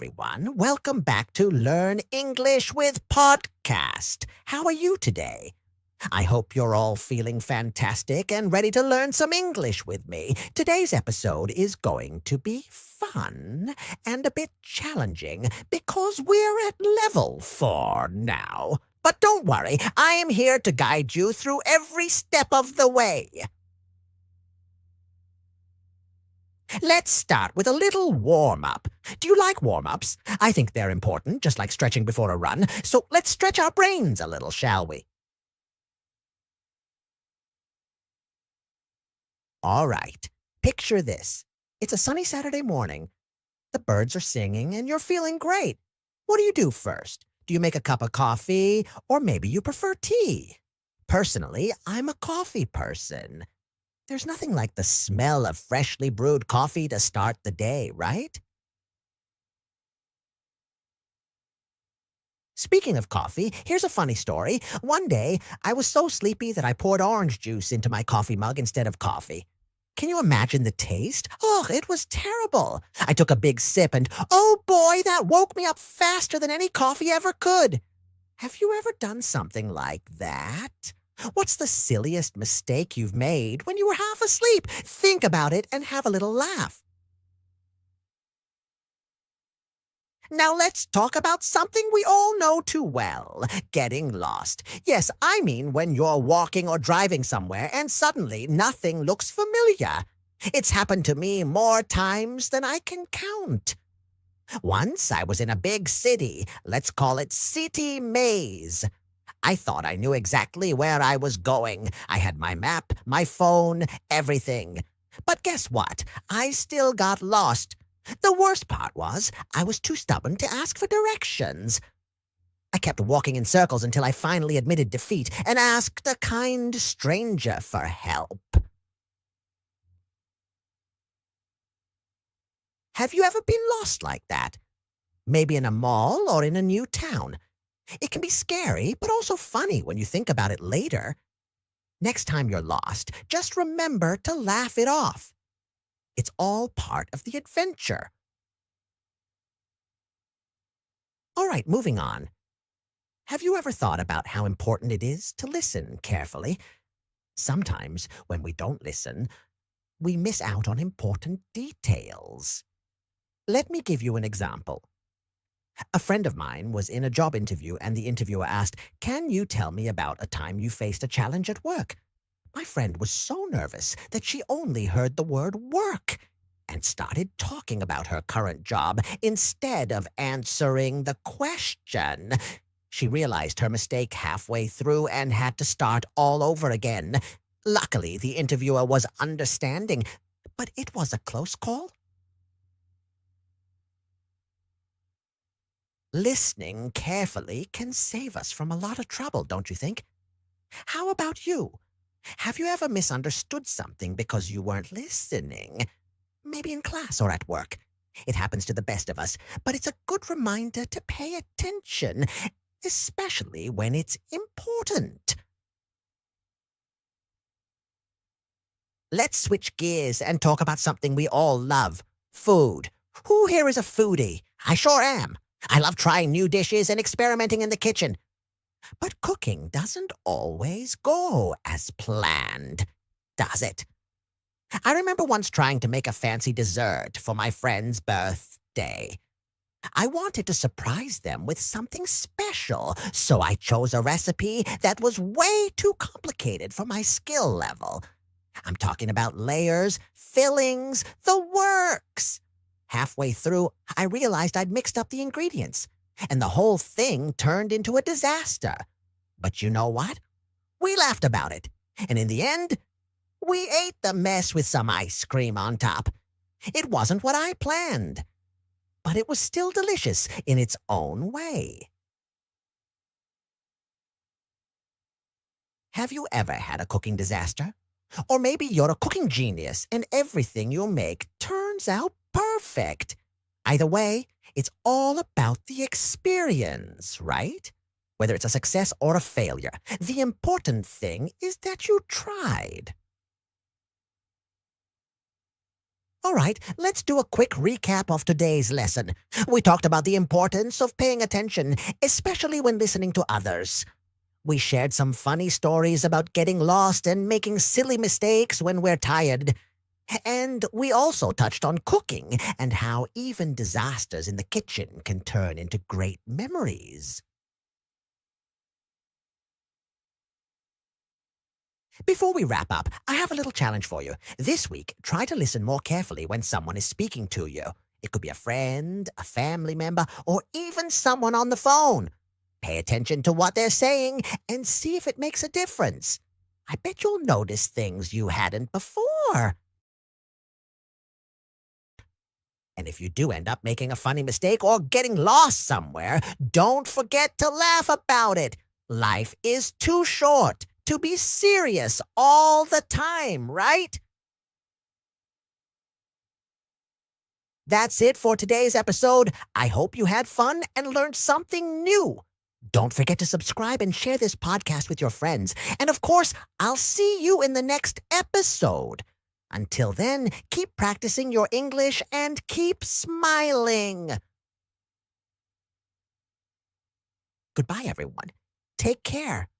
everyone. Welcome back to Learn English with Podcast. How are you today? I hope you're all feeling fantastic and ready to learn some English with me. Today's episode is going to be fun and a bit challenging because we're at level 4 now. But don't worry, I am here to guide you through every step of the way. Let's start with a little warm-up. Do you like warm-ups? I think they're important, just like stretching before a run. So let's stretch our brains a little, shall we? All right. Picture this. It's a sunny Saturday morning. The birds are singing and you're feeling great. What do you do first? Do you make a cup of coffee, or maybe you prefer tea? Personally, I'm a coffee person. There's nothing like the smell of freshly brewed coffee to start the day, right? Speaking of coffee, here's a funny story. One day, I was so sleepy that I poured orange juice into my coffee mug instead of coffee. Can you imagine the taste? Oh, it was terrible. I took a big sip and, oh boy, that woke me up faster than any coffee ever could. Have you ever done something like that? What's the silliest mistake you've made when you were half asleep? Think about it and have a little laugh. Now let's talk about something we all know too well, getting lost. Yes, I mean when you're walking or driving somewhere and suddenly nothing looks familiar. It's happened to me more times than I can count. Once I was in a big city, let's call it City Maze. I thought I knew exactly where I was going. I had my map, my phone, everything. But guess what? I still got lost. The worst part was, I was too stubborn to ask for directions. I kept walking in circles until I finally admitted defeat and asked a kind stranger for help. Have you ever been lost like that? Maybe in a mall or in a new town. It can be scary, but also funny when you think about it later. Next time you're lost, just remember to laugh it off. It's all part of the adventure. All right, moving on. Have you ever thought about how important it is to listen carefully? Sometimes, when we don't listen, we miss out on important details. Let me give you an example. A friend of mine was in a job interview and the interviewer asked, "Can you tell me about a time you faced a challenge at work?" My friend was so nervous that she only heard the word work and started talking about her current job instead of answering the question. She realized her mistake halfway through and had to start all over again. Luckily, the interviewer was understanding, but it was a close call. Listening carefully can save us from a lot of trouble, don't you think? How about you? Have you ever misunderstood something because you weren't listening? Maybe in class or at work. It happens to the best of us, but it's a good reminder to pay attention, especially when it's important. Let's switch gears and talk about something we all love, food. Who here is a foodie? I sure am. I love trying new dishes and experimenting in the kitchen. But cooking doesn't always go as planned, does it? I remember once trying to make a fancy dessert for my friend's birthday. I wanted to surprise them with something special, so I chose a recipe that was way too complicated for my skill level. I'm talking about layers, fillings, the works. Halfway through, I realized I'd mixed up the ingredients, and the whole thing turned into a disaster. But you know what? We laughed about it, and in the end, we ate the mess with some ice cream on top. It wasn't what I planned, but it was still delicious in its own way. Have you ever had a cooking disaster? Or maybe you're a cooking genius and everything you make turns out perfect. Either way, it's all about the experience, right? Whether it's a success or a failure, the important thing is that you tried. All right, let's do a quick recap of today's lesson. We talked about the importance of paying attention, especially when listening to others. We shared some funny stories about getting lost and making silly mistakes when we're tired. And we also touched on cooking and how even disasters in the kitchen can turn into great memories. Before we wrap up, I have a little challenge for you. This week, try to listen more carefully when someone is speaking to you. It could be a friend, a family member, or even someone on the phone. Pay attention to what they're saying and see if it makes a difference. I bet you'll notice things you hadn't before. And if you do end up making a funny mistake or getting lost somewhere, don't forget to laugh about it. Life is too short to be serious all the time, right? That's it for today's episode. I hope you had fun and learned something new. Don't forget to subscribe and share this podcast with your friends. And of course, I'll see you in the next episode. Until then, keep practicing your English and keep smiling. Goodbye, everyone. Take care.